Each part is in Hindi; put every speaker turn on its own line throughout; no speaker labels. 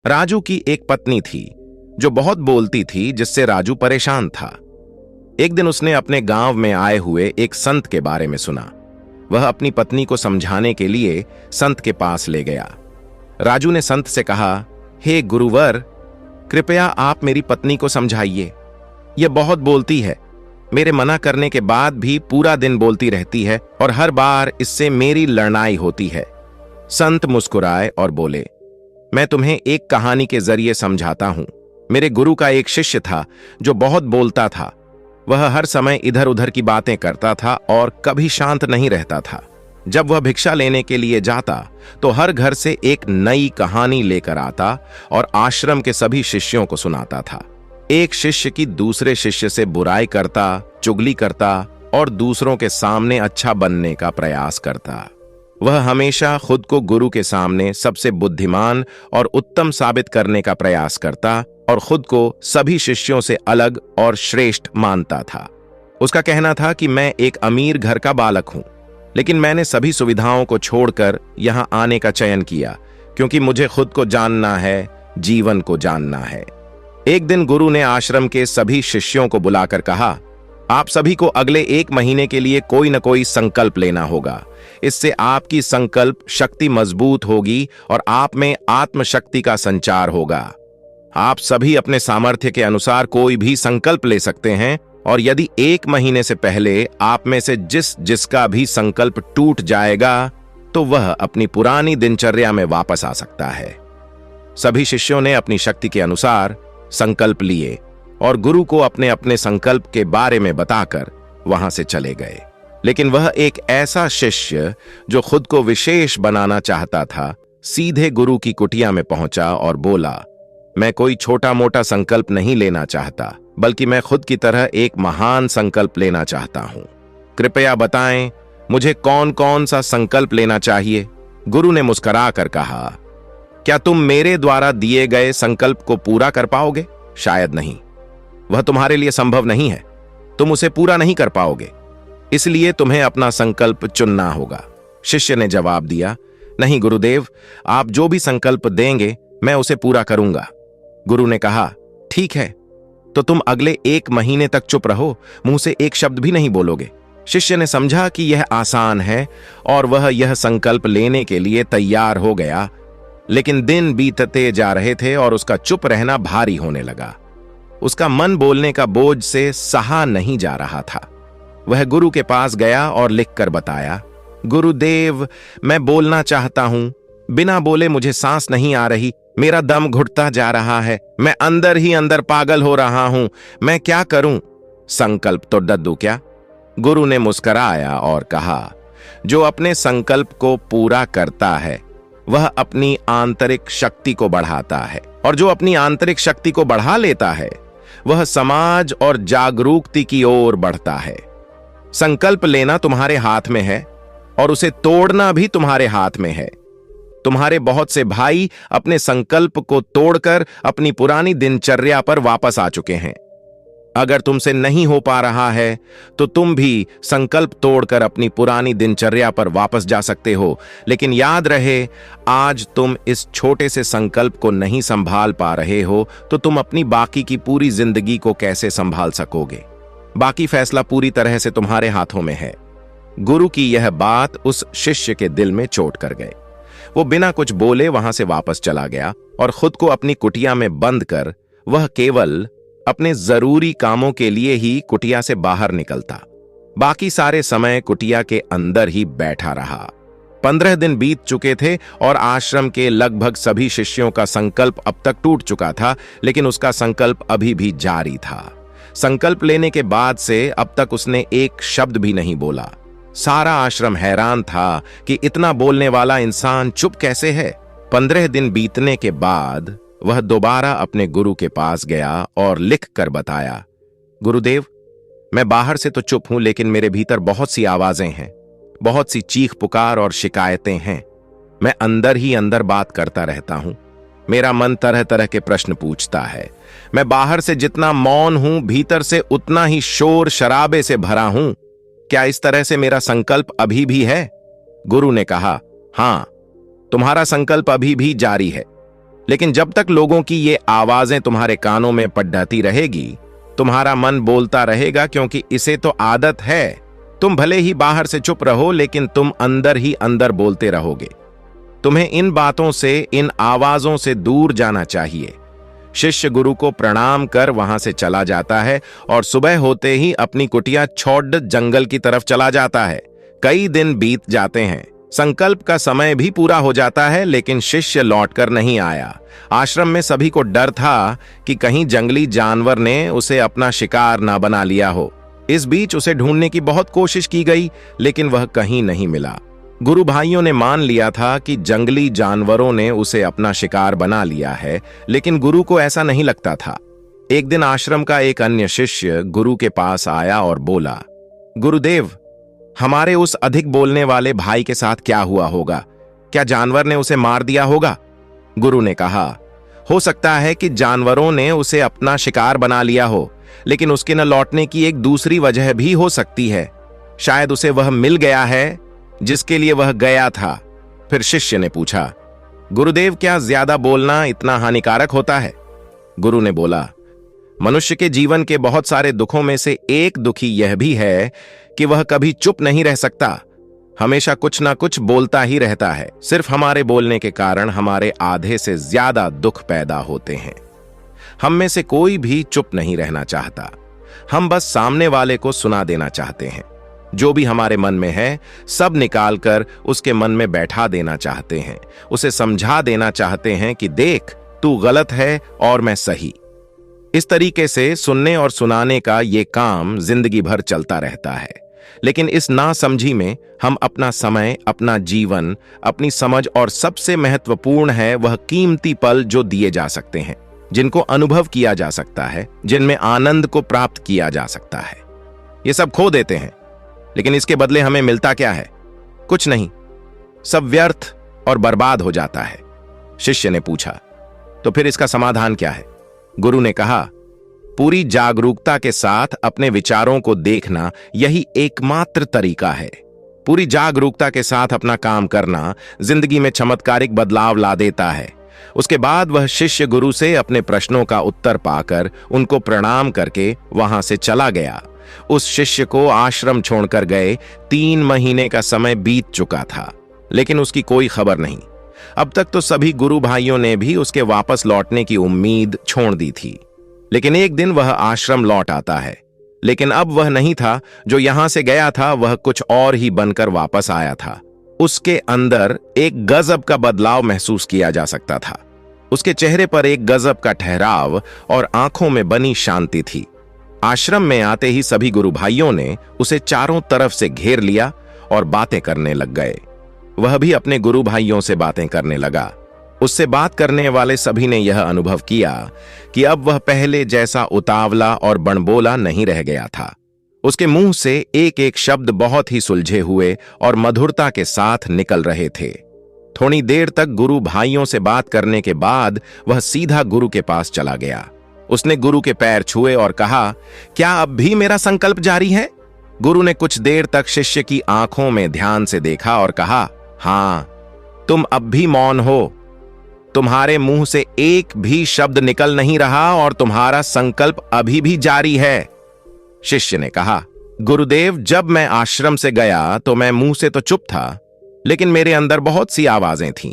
राजू की एक पत्नी थी जो बहुत बोलती थी, जिससे राजू परेशान था। एक दिन उसने अपने गांव में आए हुए एक संत के बारे में सुना। वह अपनी पत्नी को समझाने के लिए संत के पास ले गया। राजू ने संत से कहा, हे गुरुवर, कृपया आप मेरी पत्नी को समझाइए। यह बहुत बोलती है, मेरे मना करने के बाद भी पूरा दिन बोलती रहती है और हर बार इससे मेरी लड़ाई होती है। संत मुस्कुराए और बोले, मैं तुम्हें एक कहानी के जरिए समझाता हूं। मेरे गुरु का एक शिष्य था जो बहुत बोलता था। वह हर समय इधर उधर की बातें करता था और कभी शांत नहीं रहता था। जब वह भिक्षा लेने के लिए जाता तो हर घर से एक नई कहानी लेकर आता और आश्रम के सभी शिष्यों को सुनाता था। एक शिष्य की दूसरे शिष्य से बुराई करता, चुगली करता और दूसरों के सामने अच्छा बनने का प्रयास करता। वह हमेशा खुद को गुरु के सामने सबसे बुद्धिमान और उत्तम साबित करने का प्रयास करता और खुद को सभी शिष्यों से अलग और श्रेष्ठ मानता था। उसका कहना था कि मैं एक अमीर घर का बालक हूं, लेकिन मैंने सभी सुविधाओं को छोड़कर यहां आने का चयन किया क्योंकि मुझे खुद को जानना है, जीवन को जानना है। एक दिन गुरु ने आश्रम के सभी शिष्यों को बुलाकर कहा, आप सभी को अगले 1 महीने के लिए कोई न कोई संकल्प लेना होगा। इससे आपकी संकल्प शक्ति मजबूत होगी और आप में आत्मशक्ति का संचार होगा। आप सभी अपने सामर्थ्य के अनुसार कोई भी संकल्प ले सकते हैं और यदि 1 महीने से पहले आप में से जिसका भी संकल्प टूट जाएगा तो वह अपनी पुरानी दिनचर्या में वापस आ सकता है। सभी शिष्यों ने अपनी शक्ति के अनुसार संकल्प लिए और गुरु को अपने अपने संकल्प के बारे में बताकर वहां से चले गए। लेकिन वह एक ऐसा शिष्य जो खुद को विशेष बनाना चाहता था, सीधे गुरु की कुटिया में पहुंचा और बोला, मैं कोई छोटा मोटा संकल्प नहीं लेना चाहता, बल्कि मैं खुद की तरह एक महान संकल्प लेना चाहता हूं। कृपया बताएं, मुझे कौन कौन सा संकल्प लेना चाहिए? गुरु ने मुस्कुराकर कहा, क्या तुम मेरे द्वारा दिए गए संकल्प को पूरा कर पाओगे? शायद नहीं, वह तुम्हारे लिए संभव नहीं है। तुम उसे पूरा नहीं कर पाओगे, इसलिए तुम्हें अपना संकल्प चुनना होगा। शिष्य ने जवाब दिया, नहीं गुरुदेव, आप जो भी संकल्प देंगे मैं उसे पूरा करूंगा। गुरु ने कहा, ठीक है, तो तुम अगले 1 महीने तक चुप रहो, मुंह से एक शब्द भी नहीं बोलोगे। शिष्य ने समझा कि यह आसान है और वह यह संकल्प लेने के लिए तैयार हो गया। लेकिन दिन बीतते जा रहे थे और उसका चुप रहना भारी होने लगा। उसका मन बोलने का बोझ से सहा नहीं जा रहा था। वह गुरु के पास गया और लिखकर बताया, गुरुदेव, मैं बोलना चाहता हूं, बिना बोले मुझे सांस नहीं आ रही, मेरा दम घुटता जा रहा है, मैं अंदर ही अंदर पागल हो रहा हूं, मैं क्या करूं? संकल्प तो डद्दू क्या? गुरु ने मुस्कुराया और कहा, जो अपने संकल्प को पूरा करता है वह अपनी आंतरिक शक्ति को बढ़ाता है, और जो अपनी आंतरिक शक्ति को बढ़ा लेता है वह समाज और जागरूकता की ओर बढ़ता है। संकल्प लेना तुम्हारे हाथ में है और उसे तोड़ना भी तुम्हारे हाथ में है। तुम्हारे बहुत से भाई अपने संकल्प को तोड़कर अपनी पुरानी दिनचर्या पर वापस आ चुके हैं। अगर तुमसे नहीं हो पा रहा है तो तुम भी संकल्प तोड़कर अपनी पुरानी दिनचर्या पर वापस जा सकते हो। लेकिन याद रहे, आज तुम इस छोटे से संकल्प को नहीं संभाल पा रहे हो तो तुम अपनी बाकी की पूरी जिंदगी को कैसे संभाल सकोगे? बाकी फैसला पूरी तरह से तुम्हारे हाथों में है। गुरु की यह बात उस शिष्य के दिल में चोट कर गए। वो बिना कुछ बोले वहां से वापस चला गया और खुद को अपनी कुटिया में बंद कर वह केवल अपने जरूरी कामों के लिए ही कुटिया से बाहर निकलता। बाकी सारे समय कुटिया के अंदर ही बैठा रहा। 15 दिन बीत चुके थे और आश्रम के लगभग सभी शिष्यों का संकल्प अब तक टूट चुका था, लेकिन उसका संकल्प अभी भी जारी था। संकल्प लेने के बाद से अब तक उसने एक शब्द भी नहीं बोला। सारा आश्रम हैरान था कि इतना बोलने वाला इंसान चुप कैसे है। 15 दिन बीतने के बाद वह दोबारा अपने गुरु के पास गया और लिख कर बताया, गुरुदेव, मैं बाहर से तो चुप हूं, लेकिन मेरे भीतर बहुत सी आवाजें हैं, बहुत सी चीख पुकार और शिकायतें हैं। मैं अंदर ही अंदर बात करता रहता हूं। मेरा मन तरह तरह के प्रश्न पूछता है। मैं बाहर से जितना मौन हूं, भीतर से उतना ही शोर शराबे से भरा हूं। क्या इस तरह से मेरा संकल्प अभी भी है? गुरु ने कहा, हां, तुम्हारा संकल्प अभी भी जारी है, लेकिन जब तक लोगों की ये आवाजें तुम्हारे कानों में पड्डाती रहेगी, तुम्हारा मन बोलता रहेगा, क्योंकि इसे तो आदत है। तुम भले ही बाहर से चुप रहो, लेकिन तुम अंदर ही अंदर बोलते रहोगे। तुम्हें इन बातों से, इन आवाजों से दूर जाना चाहिए। शिष्य गुरु को प्रणाम कर वहां से चला जाता है और सुबह होते ही अपनी कुटिया छोड़ जंगल की तरफ चला जाता है। कई दिन बीत जाते हैं, संकल्प का समय भी पूरा हो जाता है, लेकिन शिष्य लौटकर नहीं आया। आश्रम में सभी को डर था कि कहीं जंगली जानवर ने उसे अपना शिकार ना बना लिया हो। इस बीच उसे ढूंढने की बहुत कोशिश की गई, लेकिन वह कहीं नहीं मिला। गुरु भाइयों ने मान लिया था कि जंगली जानवरों ने उसे अपना शिकार बना लिया है, लेकिन गुरु को ऐसा नहीं लगता था। एक दिन आश्रम का एक अन्य शिष्य गुरु के पास आया और बोला, गुरुदेव, हमारे उस अधिक बोलने वाले भाई के साथ क्या हुआ होगा? क्या जानवर ने उसे मार दिया होगा? गुरु ने कहा, हो सकता है कि जानवरों ने उसे अपना शिकार बना लिया हो, लेकिन उसके न लौटने की एक दूसरी वजह भी हो सकती है। शायद उसे वह मिल गया है जिसके लिए वह गया था। फिर शिष्य ने पूछा, गुरुदेव, क्या ज्यादा बोलना इतना हानिकारक होता है? गुरु ने बोला, मनुष्य के जीवन के बहुत सारे दुखों में से एक दुखी यह भी है कि वह कभी चुप नहीं रह सकता, हमेशा कुछ ना कुछ बोलता ही रहता है। सिर्फ हमारे बोलने के कारण हमारे आधे से ज्यादा दुख पैदा होते हैं। हम में से कोई भी चुप नहीं रहना चाहता, हम बस सामने वाले को सुना देना चाहते हैं। जो भी हमारे मन में है सब निकालकर उसके मन में बैठा देना चाहते हैं, उसे समझा देना चाहते हैं कि देख, तू गलत है और मैं सही। इस तरीके से सुनने और सुनाने का ये काम जिंदगी भर चलता रहता है, लेकिन इस नासमझी में हम अपना समय, अपना जीवन, अपनी समझ और सबसे महत्वपूर्ण है वह कीमती पल जो दिए जा सकते हैं, जिनको अनुभव किया जा सकता है, जिनमें आनंद को प्राप्त किया जा सकता है, ये सब खो देते हैं। लेकिन इसके बदले हमें मिलता क्या है? कुछ नहीं, सब व्यर्थ और बर्बाद हो जाता है। शिष्य ने पूछा, तो फिर इसका समाधान क्या है? गुरु ने कहा, पूरी जागरूकता के साथ अपने विचारों को देखना यही एकमात्र तरीका है। पूरी जागरूकता के साथ अपना काम करना जिंदगी में चमत्कारिक बदलाव ला देता है। उसके बाद वह शिष्य गुरु से अपने प्रश्नों का उत्तर पाकर उनको प्रणाम करके वहां से चला गया। उस शिष्य को आश्रम छोड़कर गए 3 महीने का समय बीत चुका था, लेकिन उसकी कोई खबर नहीं। अब तक तो सभी गुरु भाइयों ने भी उसके वापस लौटने की उम्मीद छोड़ दी थी। लेकिन एक दिन वह आश्रम लौट आता है, लेकिन अब वह नहीं था जो यहां से गया था, वह कुछ और ही बनकर वापस आया था। उसके अंदर एक गजब का बदलाव महसूस किया जा सकता था। उसके चेहरे पर एक गजब का ठहराव और आंखों में बनी शांति थी। आश्रम में आते ही सभी गुरु भाइयों ने उसे चारों तरफ से घेर लिया और बातें करने लग गए। वह भी अपने गुरु भाइयों से बातें करने लगा। उससे बात करने वाले सभी ने यह अनुभव किया कि अब वह पहले जैसा उतावला और बड़बोला नहीं रह गया था। उसके मुंह से एक एक शब्द बहुत ही सुलझे हुए और मधुरता के साथ निकल रहे थे। थोड़ी देर तक गुरु भाइयों से बात करने के बाद वह सीधा गुरु के पास चला गया। उसने गुरु के पैर छुए और कहा, क्या अब भी मेरा संकल्प जारी है? गुरु ने कुछ देर तक शिष्य की आंखों में ध्यान से देखा और कहा, हां, तुम अब भी मौन हो। तुम्हारे मुंह से एक भी शब्द निकल नहीं रहा और तुम्हारा संकल्प अभी भी जारी है। शिष्य ने कहा, गुरुदेव, जब मैं आश्रम से गया तो मैं मुंह से तो चुप था, लेकिन मेरे अंदर बहुत सी आवाजें थीं।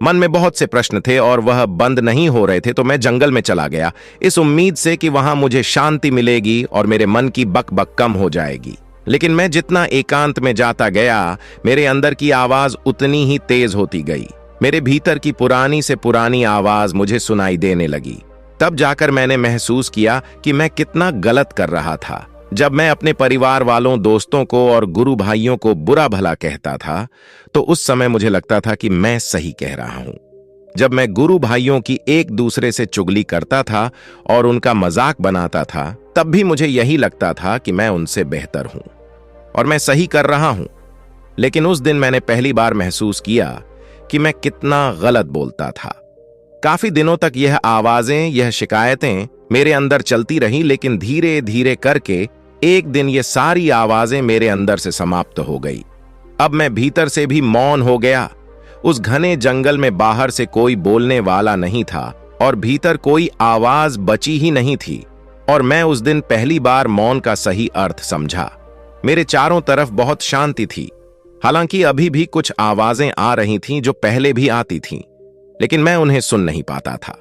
मन में बहुत से प्रश्न थे और वह बंद नहीं हो रहे थे, तो मैं जंगल में चला गया, इस उम्मीद से कि वहां मुझे शांति मिलेगी और मेरे मन की बकबक कम हो जाएगी। लेकिन मैं जितना एकांत में जाता गया, मेरे अंदर की आवाज उतनी ही तेज होती गई। मेरे भीतर की पुरानी से पुरानी आवाज मुझे सुनाई देने लगी। तब जाकर मैंने महसूस किया कि मैं कितना गलत कर रहा था। जब मैं अपने परिवार वालों, दोस्तों को और गुरु भाइयों को बुरा भला कहता था, तो उस समय मुझे लगता था कि मैं सही कह रहा हूं। जब मैं गुरु भाइयों की एक दूसरे से चुगली करता था और उनका मजाक बनाता था, तब भी मुझे यही लगता था कि मैं उनसे बेहतर हूं और मैं सही कर रहा हूं। लेकिन उस दिन मैंने पहली बार महसूस किया कि मैं कितना गलत बोलता था। काफी दिनों तक यह आवाजें, यह शिकायतें मेरे अंदर चलती रहीं, लेकिन धीरे धीरे करके एक दिन ये सारी आवाजें मेरे अंदर से समाप्त हो गई। अब मैं भीतर से भी मौन हो गया। उस घने जंगल में बाहर से कोई बोलने वाला नहीं था और भीतर कोई आवाज बची ही नहीं थी। और मैं उस दिन पहली बार मौन का सही अर्थ समझा। मेरे चारों तरफ बहुत शांति थी। हालांकि अभी भी कुछ आवाजें आ रही थीं जो पहले भी आती थीं, लेकिन मैं उन्हें सुन नहीं पाता था।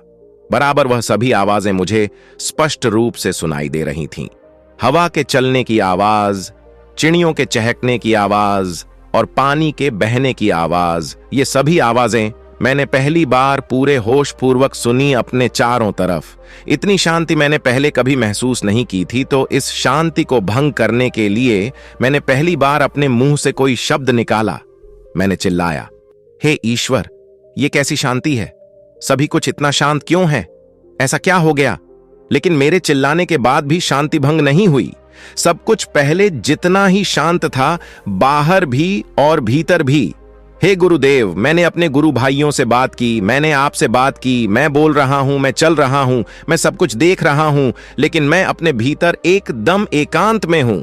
बराबर वह सभी आवाजें मुझे स्पष्ट रूप से सुनाई दे रही थीं। हवा के चलने की आवाज, चिड़ियों के चहकने की आवाज और पानी के बहने की आवाज, ये सभी आवाजें मैंने पहली बार पूरे होश पूर्वक सुनी अपने चारों तरफ। इतनी शांति मैंने पहले कभी महसूस नहीं की थी। तो इस शांति को भंग करने के लिए मैंने पहली बार अपने मुंह से कोई शब्द निकाला। मैंने चिल्लाया, हे ईश्वर, ये कैसी शांति है? सभी कुछ इतना शांत क्यों है? ऐसा क्या हो गया? लेकिन मेरे चिल्लाने के बाद भी शांति भंग नहीं हुई। सब कुछ पहले जितना ही शांत था, बाहर भी और भीतर भी। हे गुरुदेव, मैंने अपने गुरु भाइयों से बात की, मैंने आपसे बात की, मैं बोल रहा हूं, मैं चल रहा हूं, मैं सब कुछ देख रहा हूं, लेकिन मैं अपने भीतर एकदम एकांत में हूं।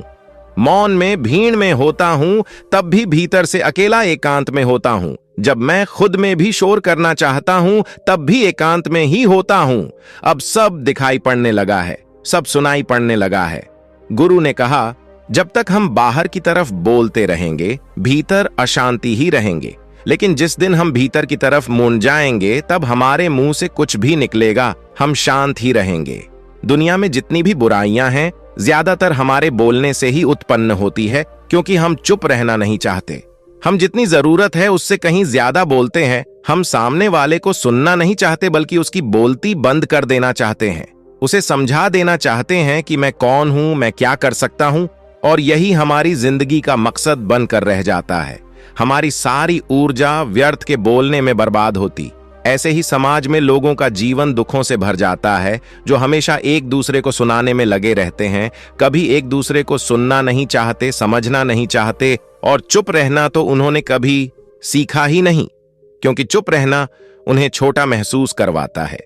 मौन में, भीड़ में होता हूं, तब भी भीतर से अकेला एकांत में होता हूं। जब मैं खुद में भी शोर करना चाहता हूं, तब भी एकांत में ही होता हूं। अब सब दिखाई पड़ने लगा है, सब सुनाई पड़ने लगा है। गुरु ने कहा, जब तक हम बाहर की तरफ बोलते रहेंगे, भीतर अशांति ही रहेंगे। लेकिन जिस दिन हम भीतर की तरफ मुड़ जाएंगे, तब हमारे मुंह से कुछ भी निकलेगा, हम शांत ही रहेंगे। दुनिया में जितनी भी बुराइयां हैं, ज्यादातर हमारे बोलने से ही उत्पन्न होती है, क्योंकि हम चुप रहना नहीं चाहते। हम जितनी जरूरत है उससे कहीं ज्यादा बोलते हैं। हम सामने वाले को सुनना नहीं चाहते, बल्कि उसकी बोलती बंद कर देना चाहते हैं। उसे समझा देना चाहते हैं कि मैं कौन हूं, मैं क्या कर सकता हूं, और यही हमारी जिंदगी का मकसद बनकर रह जाता है। हमारी सारी ऊर्जा व्यर्थ के बोलने में बर्बाद होती। ऐसे ही समाज में लोगों का जीवन दुखों से भर जाता है, जो हमेशा एक दूसरे को सुनाने में लगे रहते हैं। कभी एक दूसरे को सुनना नहीं चाहते, समझना नहीं चाहते, और चुप रहना तो उन्होंने कभी सीखा ही नहीं, क्योंकि चुप रहना उन्हें छोटा महसूस करवाता है।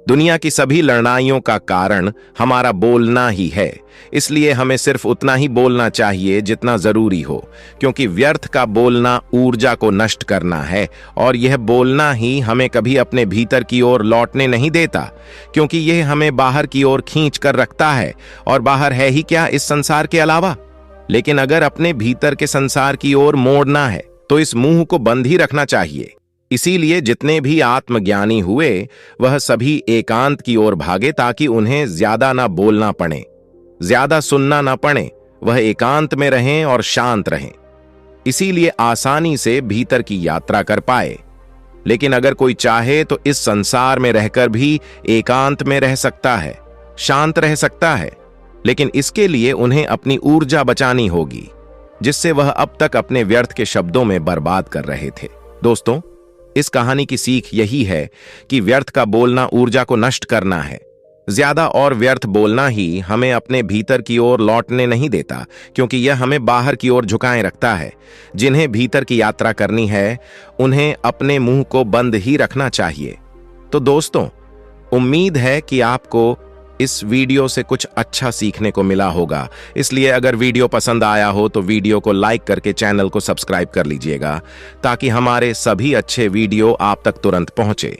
दुनिया की सभी लड़ाइयों का कारण हमारा बोलना ही है। इसलिए हमें सिर्फ उतना ही बोलना चाहिए जितना जरूरी हो, क्योंकि व्यर्थ का बोलना ऊर्जा को नष्ट करना है, और यह बोलना ही हमें कभी अपने भीतर की ओर लौटने नहीं देता, क्योंकि यह हमें बाहर की ओर खींच कर रखता है। और बाहर है ही क्या इस संसार के अलावा? लेकिन अगर अपने भीतर के संसार की ओर मोड़ना है, तो इस मुंह को बंद ही रखना चाहिए। इसीलिए जितने भी आत्मज्ञानी हुए, वह सभी एकांत की ओर भागे, ताकि उन्हें ज्यादा ना बोलना पड़े, ज्यादा सुनना ना पड़े। वह एकांत में रहें और शांत रहें। इसीलिए आसानी से भीतर की यात्रा कर पाए। लेकिन अगर कोई चाहे तो इस संसार में रहकर भी एकांत में रह सकता है, शांत रह सकता है। लेकिन इसके लिए उन्हें अपनी ऊर्जा बचानी होगी, जिससे वह अब तक अपने व्यर्थ के शब्दों में बर्बाद कर रहे थे। दोस्तों, इस कहानी की सीख यही है कि व्यर्थ का बोलना ऊर्जा को नष्ट करना है। ज्यादा और व्यर्थ बोलना ही हमें अपने भीतर की ओर लौटने नहीं देता, क्योंकि यह हमें बाहर की ओर झुकाए रखता है। जिन्हें भीतर की यात्रा करनी है, उन्हें अपने मुंह को बंद ही रखना चाहिए। तो दोस्तों, उम्मीद है कि आपको इस वीडियो से कुछ अच्छा सीखने को मिला होगा। इसलिए अगर वीडियो पसंद आया हो तो वीडियो को लाइक करके चैनल को सब्सक्राइब कर लीजिएगा, ताकि हमारे सभी अच्छे वीडियो आप तक तुरंत पहुंचे।